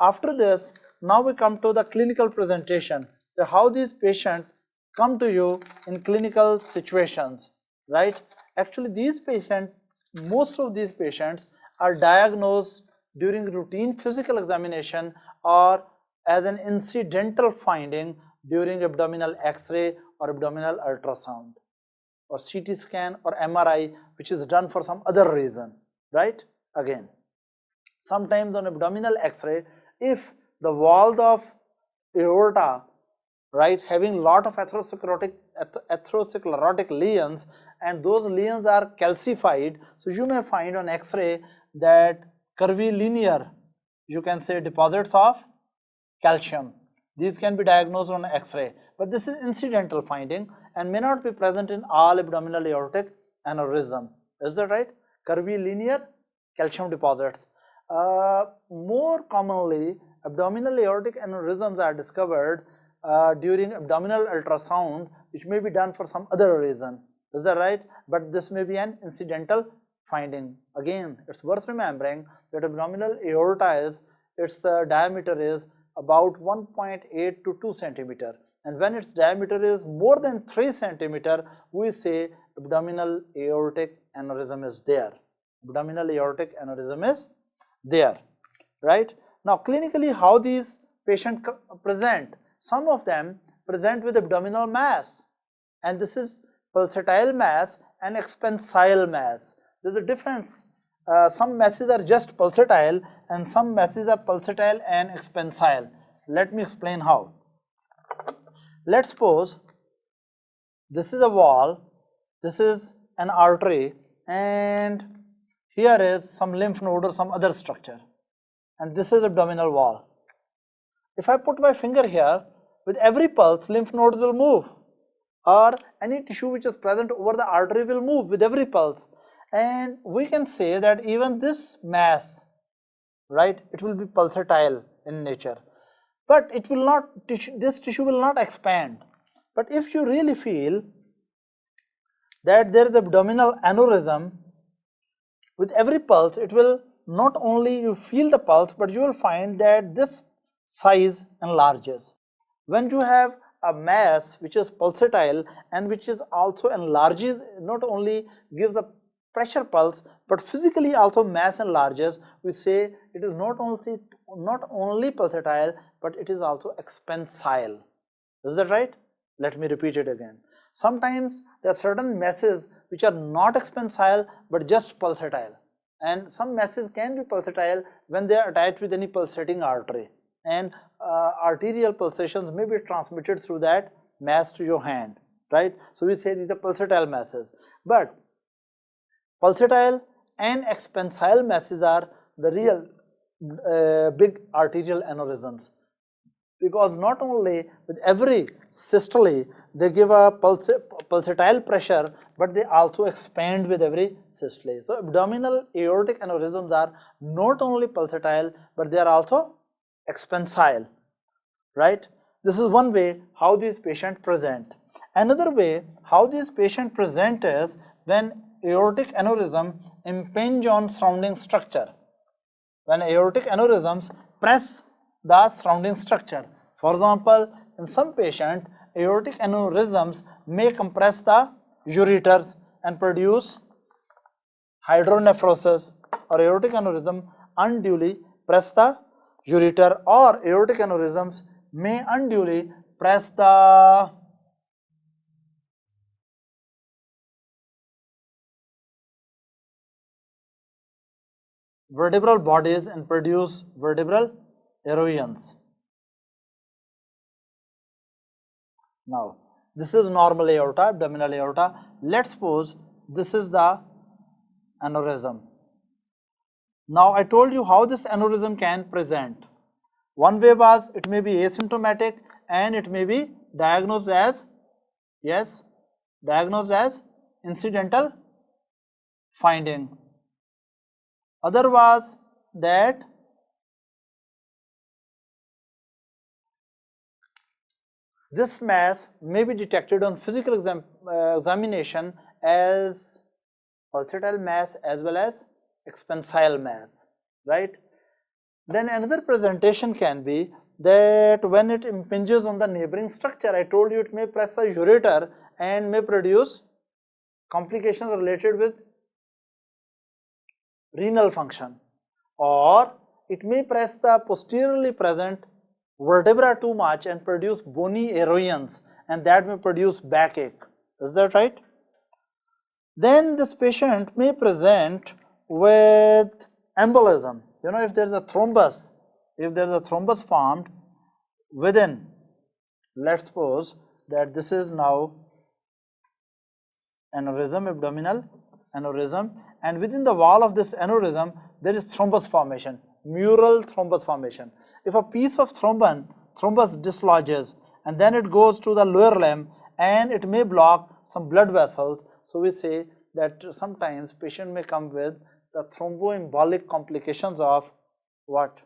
After this, now we come to the clinical presentation. So how these patients come to you in clinical situations, right? Actually, these patients, most of these patients are diagnosed during routine physical examination or as an incidental finding during abdominal X-ray or abdominal ultrasound or CT scan or MRI, which is done for some other reason, right? Again, sometimes on abdominal X-ray, if the wall of aorta, right, having lot of atherosclerotic lesions, and those lesions are calcified, so you may find on X-ray that curvilinear, you can say, deposits of calcium. These can be diagnosed on X-ray, but this is incidental finding and may not be present in all abdominal aortic aneurysm. Is that right? Curvilinear calcium deposits. More commonly, abdominal aortic aneurysms are discovered during abdominal ultrasound, which may be done for some other reason. Is that right? But this may be an incidental finding. Again, it's worth remembering that abdominal aorta is, its diameter is about 1.8 to 2 centimeter, and when its diameter is more than 3 centimeter, we say abdominal aortic aneurysm is there. Abdominal aortic aneurysm is there, right? Now, clinically, how these patients present? Some of them present with abdominal mass, and this is pulsatile mass and expansile mass. There's a difference. Some masses are just pulsatile and some masses are pulsatile and expansile. Let me explain how. Let's suppose this is a wall, this is an artery, and here is some lymph node or some other structure, and this is abdominal wall. If I put my finger here, with every pulse, lymph nodes will move, or any tissue which is present over the artery will move with every pulse. And we can say that even this mass, right, it will be pulsatile in nature, but it will not, this tissue will not expand. But if you really feel that there is abdominal aneurysm, with every pulse, it will not only you feel the pulse, but you will find that this size enlarges. When you have a mass which is pulsatile and which is also enlarges, not only gives a pressure pulse, but physically also mass enlarges, we say it is not only pulsatile, but it is also expansile. Is that right? Let me repeat it again. Sometimes there are certain masses which are not expansile but just pulsatile, and some masses can be pulsatile when they are attached with any pulsating artery, and arterial pulsations may be transmitted through that mass to your hand, right? So we say these are pulsatile masses. But pulsatile and expansile masses are the real big arterial aneurysms, because not only with every systole they give a pulsatile pressure, but they also expand with every systole. So abdominal aortic aneurysms are not only pulsatile, but they are also expansile, right? This is one way how these patients present. Another way how these patients present is when aortic aneurysm impinge on surrounding structure. When aortic aneurysms press the surrounding structure. For example, in some patients, aortic aneurysms may compress the ureters and produce hydronephrosis, or aortic aneurysm unduly press the ureter, or aortic aneurysms may unduly press the vertebral bodies and produce vertebral erosions. Now, this is normal aorta, abdominal aorta. Let's suppose this is the aneurysm. Now, I told you how this aneurysm can present. One way was it may be asymptomatic and it may be diagnosed as, yes, diagnosed as incidental finding. Other was that this mass may be detected on physical examination as pulsatile mass as well as expansile mass, right? Then another presentation can be that when it impinges on the neighboring structure, I told you it may press the ureter and may produce complications related with renal function, or it may press the posteriorly present vertebra too much and produce bony erosions, and that may produce backache. Is that right? Then this patient may present with embolism. You know, if there is a thrombus formed within, let's suppose that this is now aneurysm, abdominal aneurysm, and within the wall of this aneurysm there is thrombus formation, mural thrombus formation. If a piece of thrombus dislodges and then it goes to the lower limb and it may block some blood vessels, so we say that sometimes patient may come with the thromboembolic complications of what?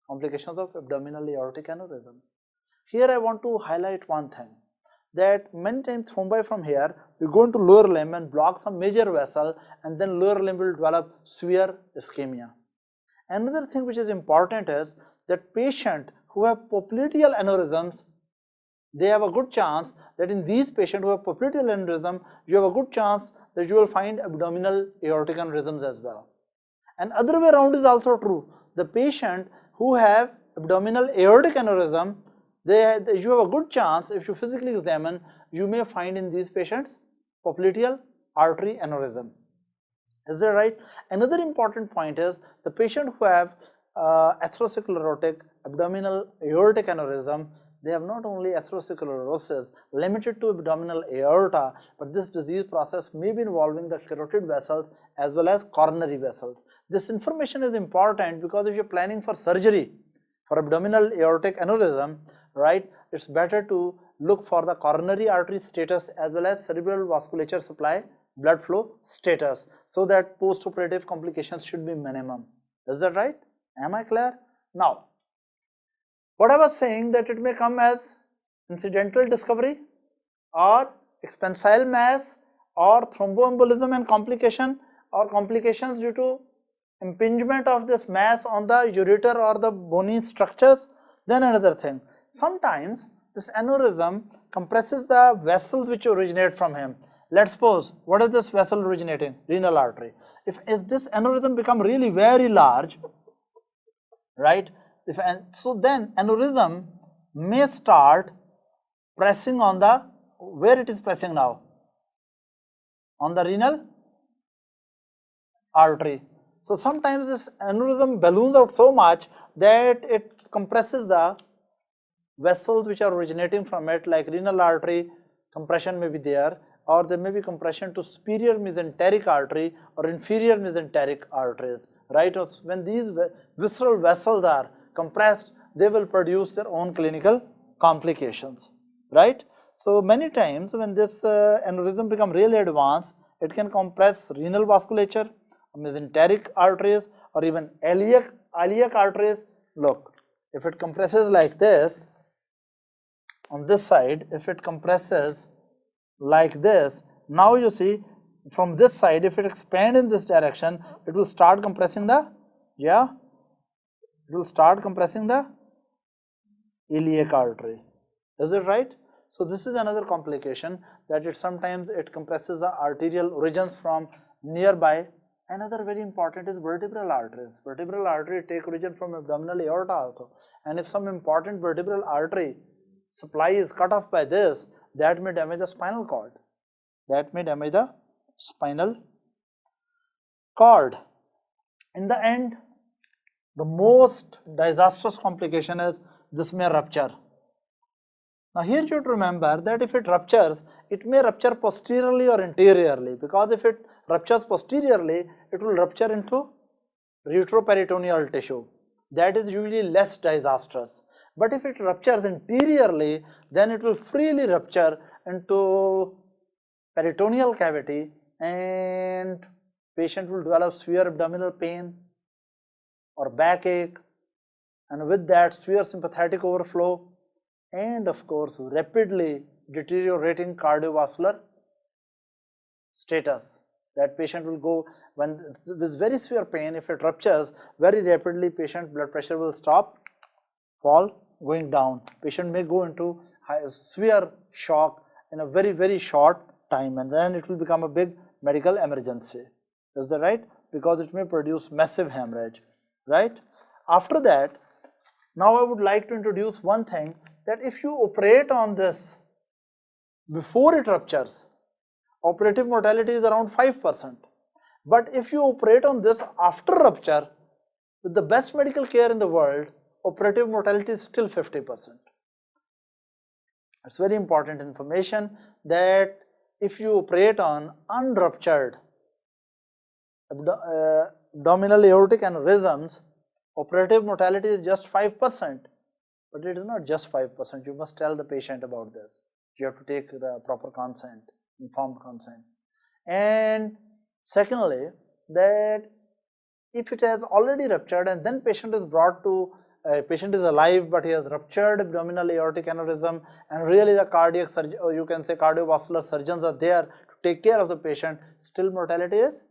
Complications of abdominal aortic aneurysm. Here I want to highlight one thing, that many times thrombi from here will go into lower limb and block some major vessel, and then lower limb will develop severe ischemia. Another thing which is important is that patient who have popliteal aneurysms, they have a good chance that in these patients who have popliteal aneurysm, you have a good chance that you will find abdominal aortic aneurysms as well. And other way around is also true. The patient who have abdominal aortic aneurysm, you have a good chance, if you physically examine, you may find in these patients popliteal artery aneurysm. Is that right? Another important point is the patient who have atherosclerotic abdominal aortic aneurysm, they have not only atherosclerosis limited to abdominal aorta, but this disease process may be involving the carotid vessels as well as coronary vessels. This information is important because if you're planning for surgery for abdominal aortic aneurysm, right, it's better to look for the coronary artery status as well as cerebral vasculature supply blood flow status, so that post-operative complications should be minimum. Is that right? Am I clear? Now, what I was saying, that it may come as incidental discovery or expansile mass or thromboembolism and complication, or complications due to impingement of this mass on the ureter or the bony structures. Then another thing, sometimes this aneurysm compresses the vessels which originate from him. Let's suppose, what is this vessel originating? Renal artery. If this aneurysm become really very large, right, so then aneurysm may start pressing on the, where it is pressing now? On the renal artery. So sometimes this aneurysm balloons out so much that it compresses the vessels which are originating from it, like renal artery, compression may be there, or there may be compression to superior mesenteric artery or inferior mesenteric arteries, right? When these visceral vessels are compressed, they will produce their own clinical complications, right? So many times when this aneurysm become really advanced, it can compress renal vasculature, mesenteric arteries, or even iliac arteries. Look, if it compresses like this on this side, if it compresses like this, now you see from this side, if it expands in this direction, it will start compressing the, it will start compressing the iliac artery. Is it right? So this is another complication, that it sometimes it compresses the arterial origins from nearby. Another very important is vertebral arteries. Vertebral artery take origin from abdominal aorta also, and if some important vertebral artery supply is cut off by this, that may damage the spinal cord. That may damage the spinal cord. In the end, the most disastrous complication is this may rupture. Now here you should remember that if it ruptures, it may rupture posteriorly or anteriorly, because if it ruptures posteriorly, it will rupture into retroperitoneal tissue. That is usually less disastrous. But if it ruptures anteriorly, then it will freely rupture into peritoneal cavity, and patient will develop severe abdominal pain or backache, and with that severe sympathetic overflow, and of course rapidly deteriorating cardiovascular status. That patient will go, when this very severe pain, if it ruptures very rapidly, patient blood pressure will stop, fall, going down. Patient may go into severe shock in a very short time, and then it will become a big medical emergency. Is that right? Because it may produce massive hemorrhage, right? After that, now I would like to introduce one thing, that if you operate on this before it ruptures, operative mortality is around 5%. But if you operate on this after rupture, with the best medical care in the world, operative mortality is still 50%. It's very important information that if you operate on unruptured abdominal aortic aneurysms, operative mortality is just 5%. But it is not just 5%. You must tell the patient about this. You have to take the proper consent, informed consent. And secondly, that if it has already ruptured and then patient is brought to, patient is alive but he has ruptured abdominal aortic aneurysm, and really the cardiac surgeon, or you can say cardiovascular surgeons are there to take care of the patient, still mortality is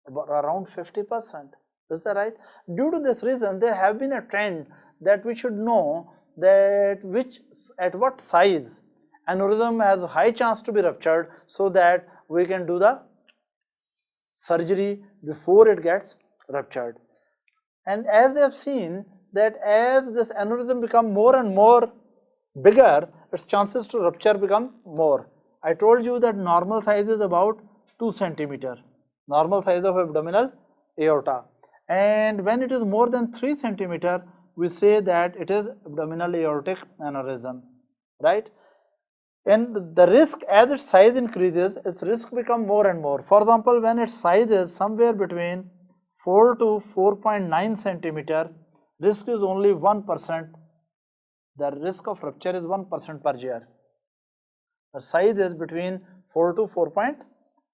about around 50%. Is that right? Due to this reason, there have been a trend that we should know that at what size aneurysm has a high chance to be ruptured, so that we can do the surgery before it gets ruptured. And as they have seen that as this aneurysm become more and more bigger, its chances to rupture become more. I told you that normal size is about 2 cm, normal size of abdominal aorta. And when it is more than 3 cm, we say that it is abdominal aortic aneurysm, right? And the risk, as its size increases, its risk become more and more. For example, when its size is somewhere between 4 to 4.9 cm, risk is only 1%. The risk of rupture is 1% per year. The size is between 4 to 4.9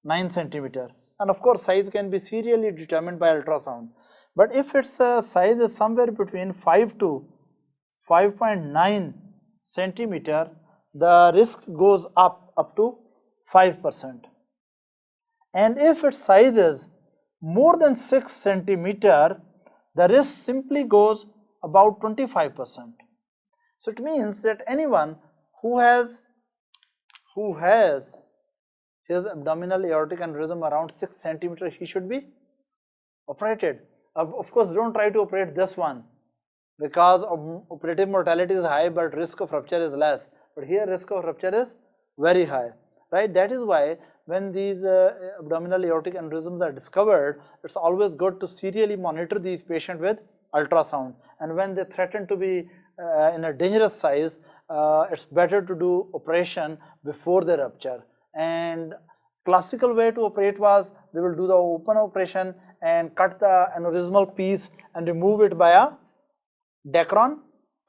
cm. And of course, size can be serially determined by ultrasound. But if its size is somewhere between 5 to 5.9 cm, the risk goes up to 5%. And if its size is more than 6 cm, the risk simply goes about 25%. So it means that anyone who has his abdominal aortic aneurysm around 6 cm, he should be operated. Of course, don't try to operate this one, because operative mortality is high but risk of rupture is less. But here risk of rupture is very high, right? That is why when these abdominal aortic aneurysms are discovered, it's always good to serially monitor these patients with ultrasound. And when they threaten to be in a dangerous size, it's better to do operation before the rupture. And classical way to operate was, they will do the open operation and cut the aneurysmal piece and remove it by a Dacron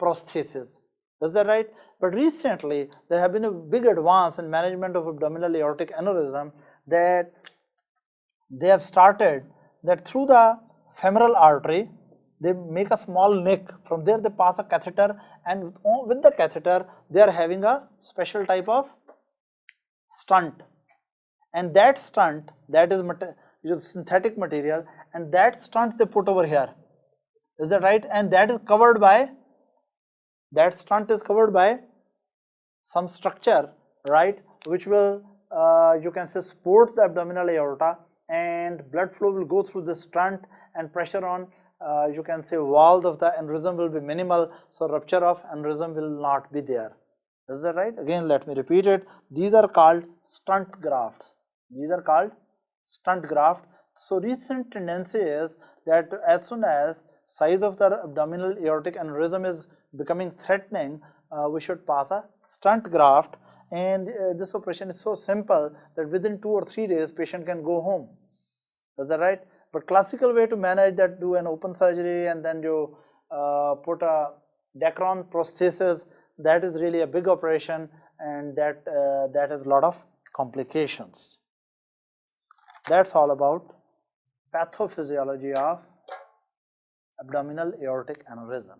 prosthesis. Is that right? But recently there have been a big advance in management of abdominal aortic aneurysm, that they have started that through the femoral artery they make a small nick. From there they pass a catheter, and with the catheter they are having a special type of stunt. And that stunt, that is synthetic material, and that stunt they put over here. Is that right? And that is covered by, that stunt is covered by some structure, right, which will you can say support the abdominal aorta, and blood flow will go through this stunt, and pressure on you can say walls of the aneurysm will be minimal, so rupture of aneurysm will not be there. Is that right? Again, let me repeat it. These are called stunt grafts. These are called stunt graft. So recent tendency is that as soon as size of the abdominal aortic aneurysm is becoming threatening, we should pass a stunt graft, and this operation is so simple that within 2 or 3 days patient can go home. Is that right? But classical way to manage that, do an open surgery and then you put a Dacron prosthesis, that is really a big operation, and that has a lot of complications. That's all about pathophysiology of abdominal aortic aneurysm.